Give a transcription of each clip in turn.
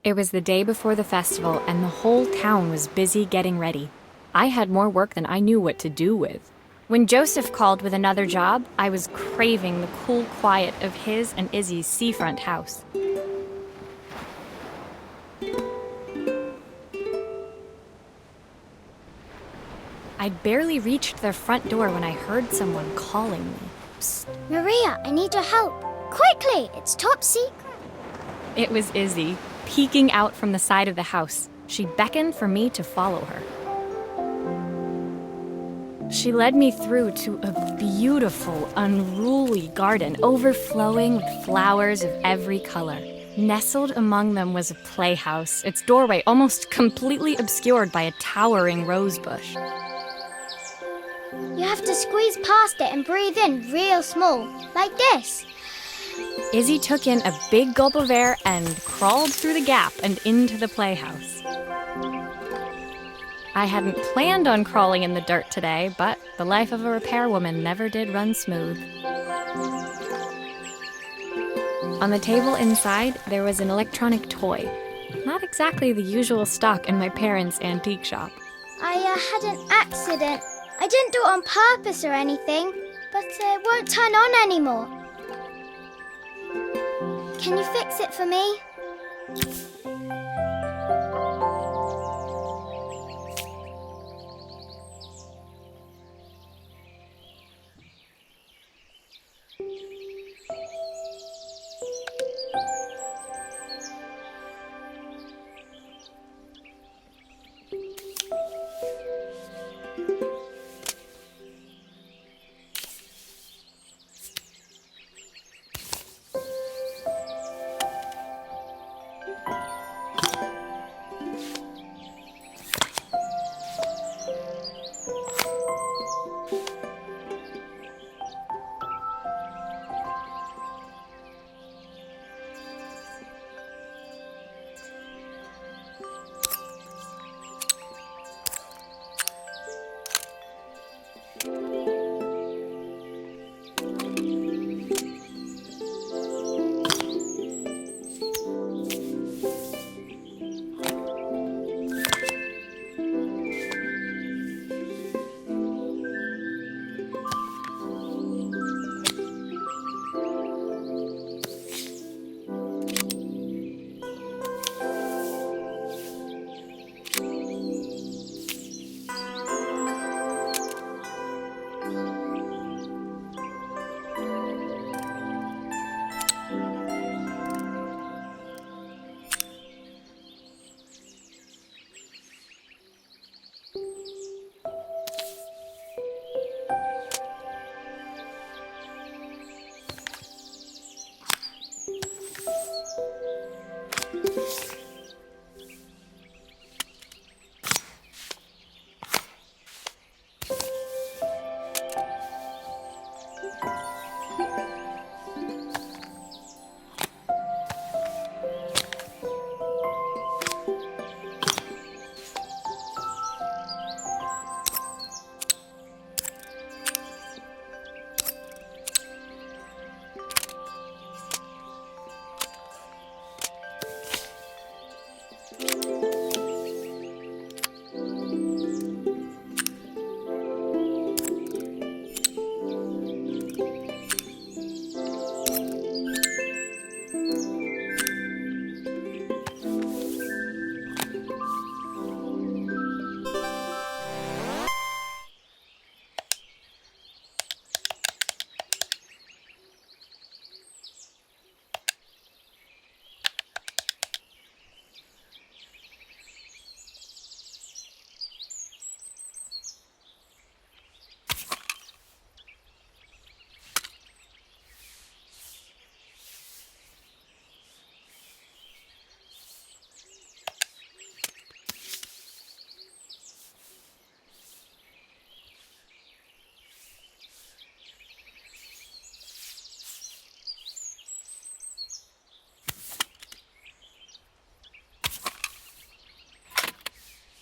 It was the day before the festival, and the whole town was busy getting ready. I had more work than I knew what to do with. When Joseph called with another job, I was craving the cool quiet of his and Izzy's seafront house. I'd barely reached their front door when I heard someone calling me. Psst. Maria, I need your help. Quickly, it's top secret. It was Izzy, peeking out from the side of the house. She beckoned for me to follow her. She led me through to a beautiful, unruly garden overflowing with flowers of every color. Nestled among them was a playhouse, its doorway almost completely obscured by a towering rose bush. You have to squeeze past it and breathe in real small, like this. Izzy took in a big gulp of air and crawled through the gap and into the playhouse. I hadn't planned on crawling in the dirt today, but the life of a repairwoman never did run smooth. On the table inside, there was an electronic toy. Not exactly the usual stock in my parents' antique shop. I had an accident. I didn't do it on purpose or anything, but it won't turn on anymore. Can you fix it for me?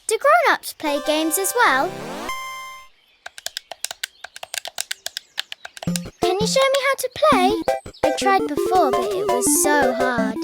Do grown-ups play games as well? Can you show me how to play? I tried before, but it was so hard.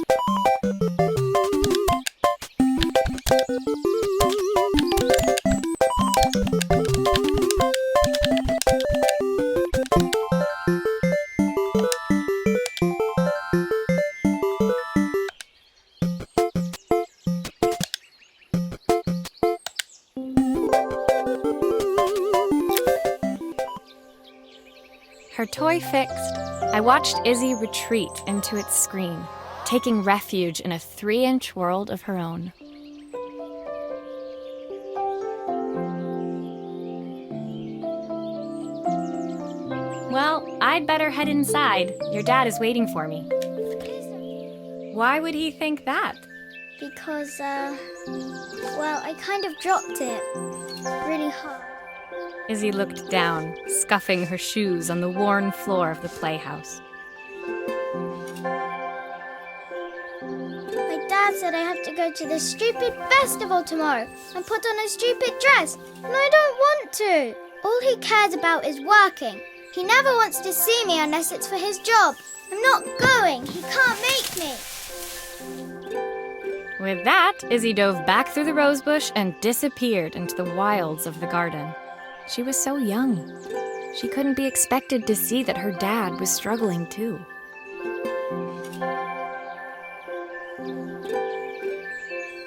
her toy fixed, I watched Izzy retreat into its screen, taking refuge in a 3-inch world of her own. Well, I'd better head inside. Your dad is waiting for me. Why would he think that? Because, well, I kind of dropped it really hard. Izzy looked down, scuffing her shoes on the worn floor of the playhouse. My dad said I have to go to this stupid festival tomorrow and put on a stupid dress, and I don't want to. All he cares about is working. He never wants to see me unless it's for his job. I'm not going. He can't make me. With that, Izzy dove back through the rosebush and disappeared into the wilds of the garden. She was so young. She couldn't be expected to see that her dad was struggling too.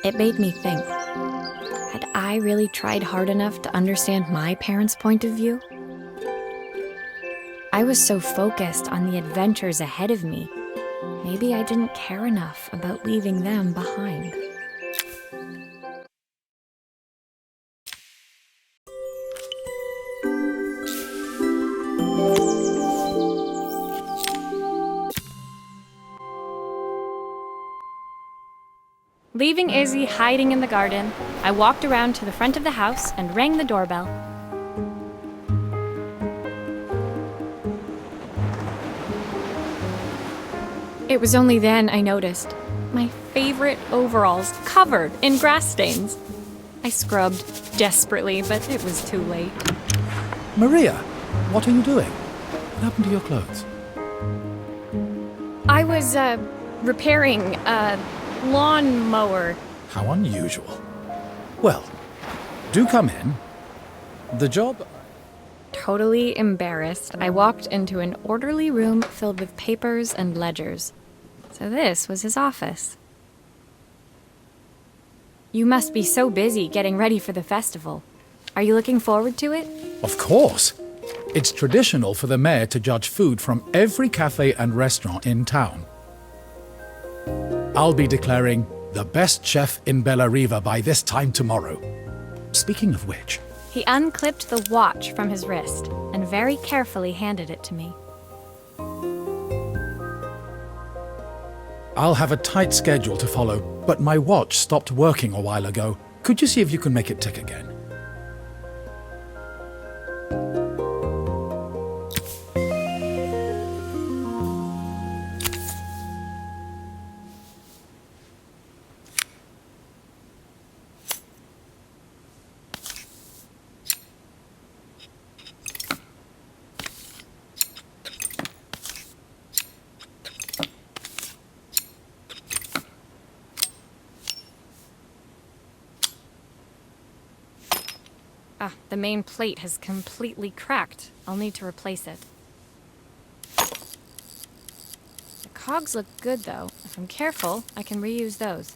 It made me think, had I really tried hard enough to understand my parents' point of view? I was so focused on the adventures ahead of me, maybe I didn't care enough about leaving them behind. Leaving Izzy hiding in the garden, I walked around to the front of the house and rang the doorbell. It was only then I noticed my favorite overalls covered in grass stains. I scrubbed desperately, but it was too late. Maria, what are you doing? What happened to your clothes? I was, repairing a lawn mower. How unusual. Well, do come in. The job... Totally embarrassed, I walked into an orderly room filled with papers and ledgers. So this was his office. You must be so busy getting ready for the festival. Are you looking forward to it? Of course. It's traditional for the mayor to judge food from every cafe and restaurant in town. I'll be declaring the best chef in Bella Riva by this time tomorrow. Speaking of which... He unclipped the watch from his wrist and very carefully handed it to me. I'll have a tight schedule to follow, but my watch stopped working a while ago. Could you see if you can make it tick again? The main plate has completely cracked. I'll need to replace it. The cogs look good, though. If I'm careful, I can reuse those.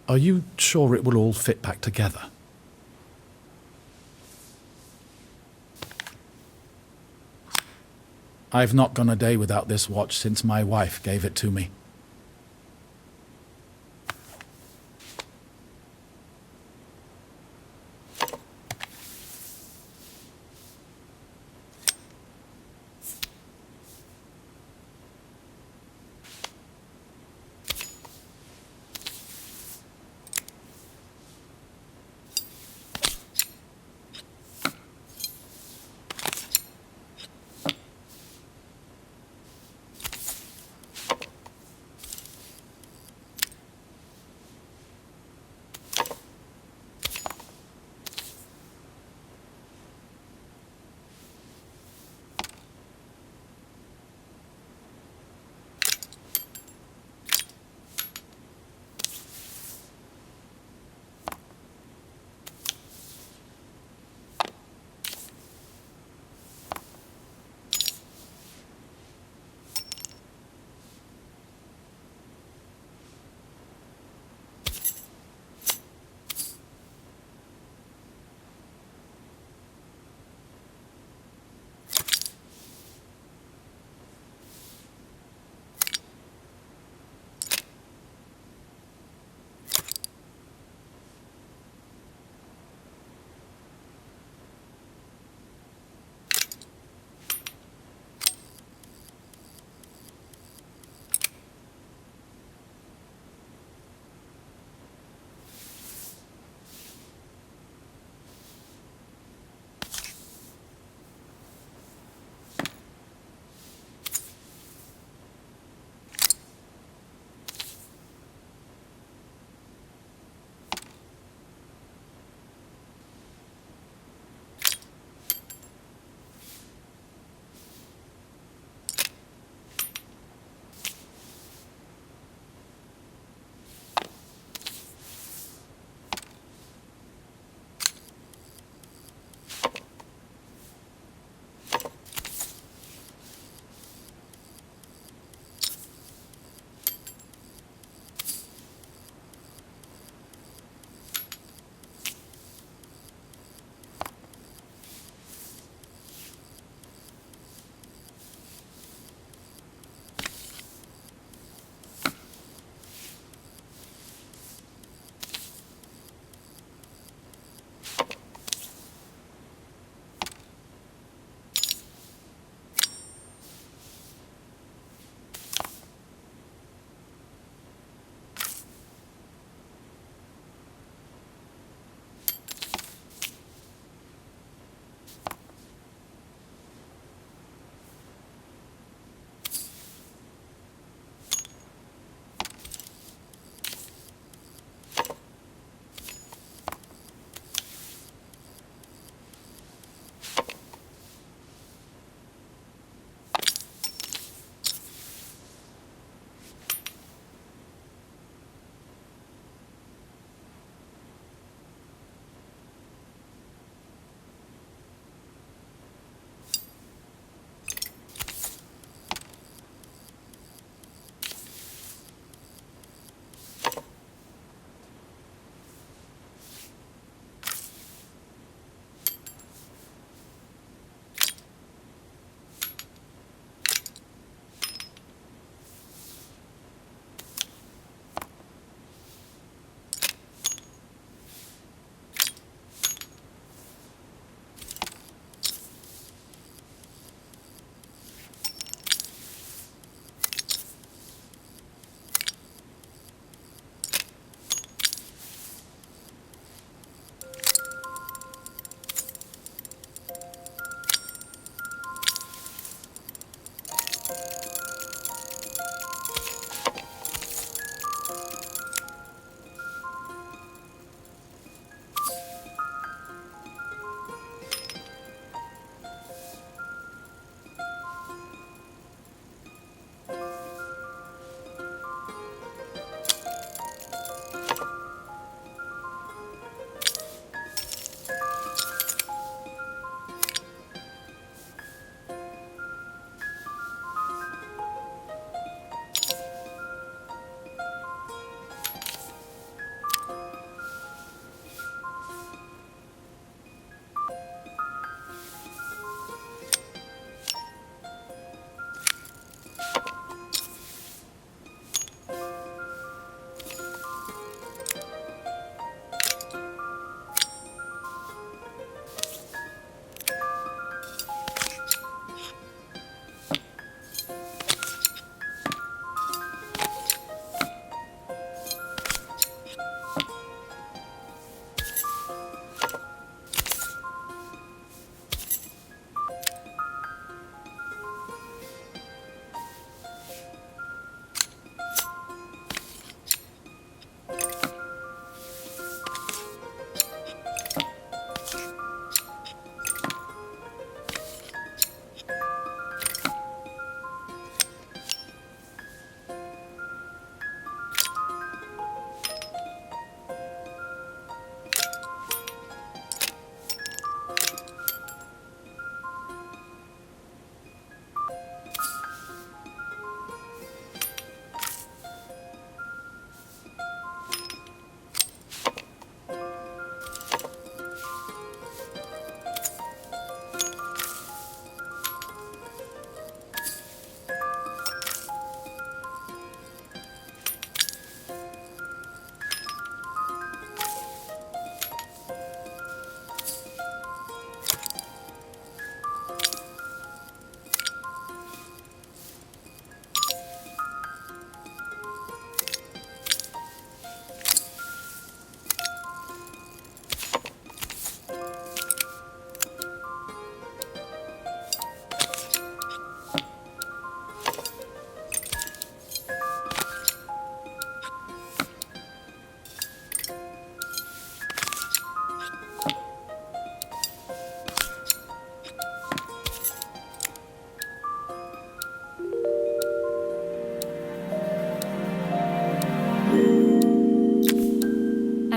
Are you sure it will all fit back together? I've not gone a day without this watch since my wife gave it to me.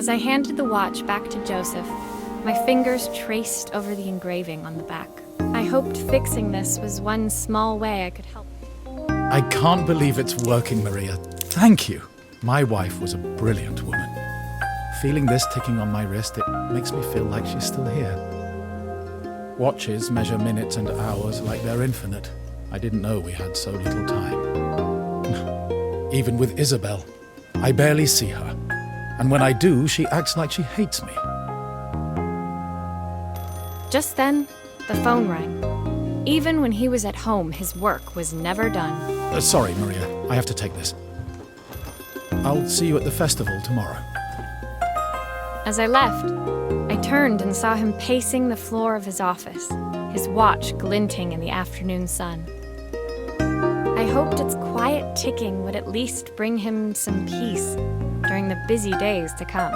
As I handed the watch back to Joseph, my fingers traced over the engraving on the back. I hoped fixing this was one small way I could help. I can't believe it's working, Maria. Thank you. My wife was a brilliant woman. Feeling this ticking on my wrist, it makes me feel like she's still here. Watches measure minutes and hours like they're infinite. I didn't know we had so little time. Even with Isabel, I barely see her. And when I do, she acts like she hates me. Just then, the phone rang. Even when he was at home, his work was never done. Sorry, Maria. I have to take this. I'll see you at the festival tomorrow. As I left, I turned and saw him pacing the floor of his office, his watch glinting in the afternoon sun. I hoped its quiet ticking would at least bring him some peace during the busy days to come.